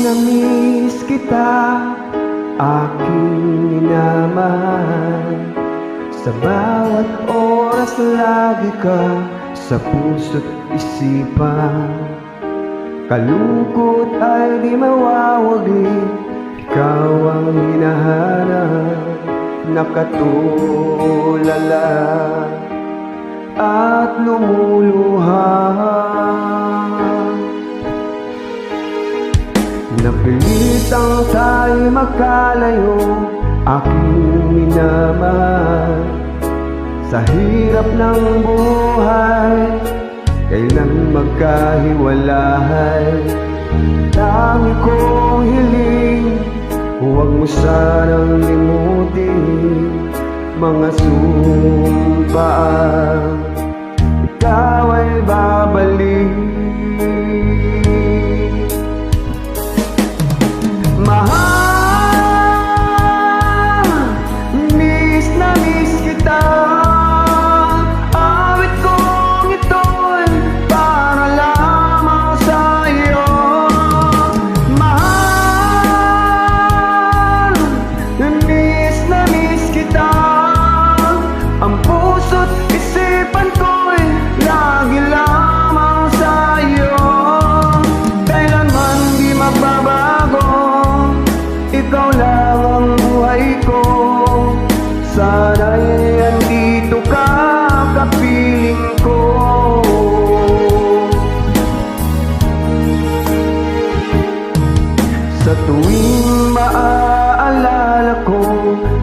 Namiss kita, aking minamahal. Sa bawat oras lagi ka sa puso't isipan. Kalungkot ay di mawawagli, ikaw ang hinahanap. Nakatulala at lumuluha. Napilitang tayo magkalayo, aking minamahal. Sa hirap ng buhay, kailan magkahiwalay. Dami kong hiling, huwag mo sanang limutin mga sumpaan, ikaw ay babalik. Ikaw lang ang buhay ko, sana'y andito ka, kapiling ko. Sa tuwing maaalala ko,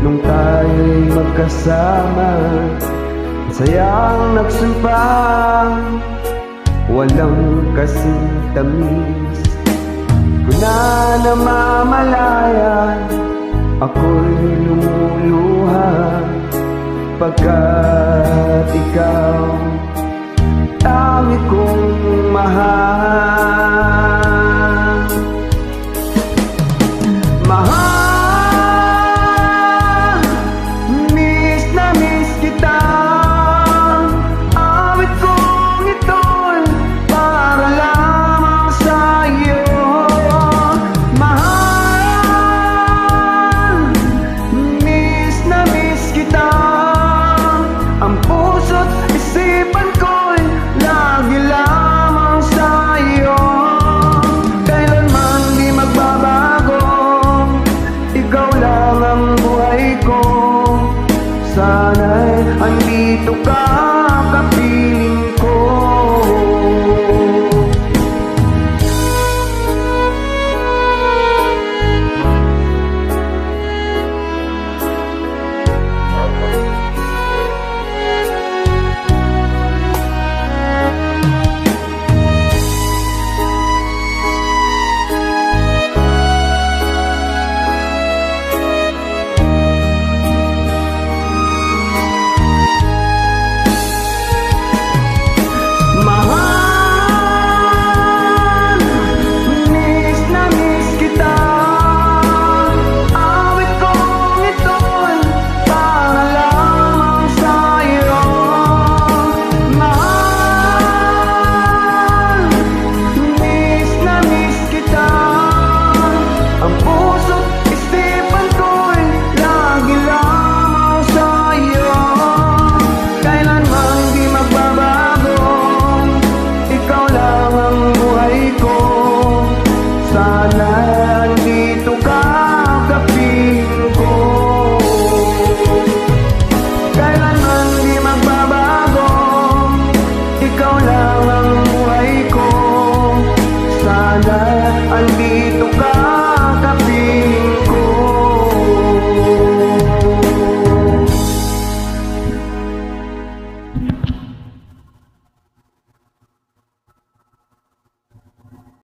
nung tayo'y magkasama, sayang nagsumpang, walang kasing tamis. Kung na namamalayan, ako'y lumuluha, pagkat ikaw dami kong mahal. Mahal, miss na miss kita. Awit kong ito'y para lamang sa iyo. Ang puso't isipan ko'y lagi lamang sa iyo. Kailanman di magbabago, ikaw lang ang buhay ko. Sana'y andito ka, kapiling ko. Andito ka, kapiling ko.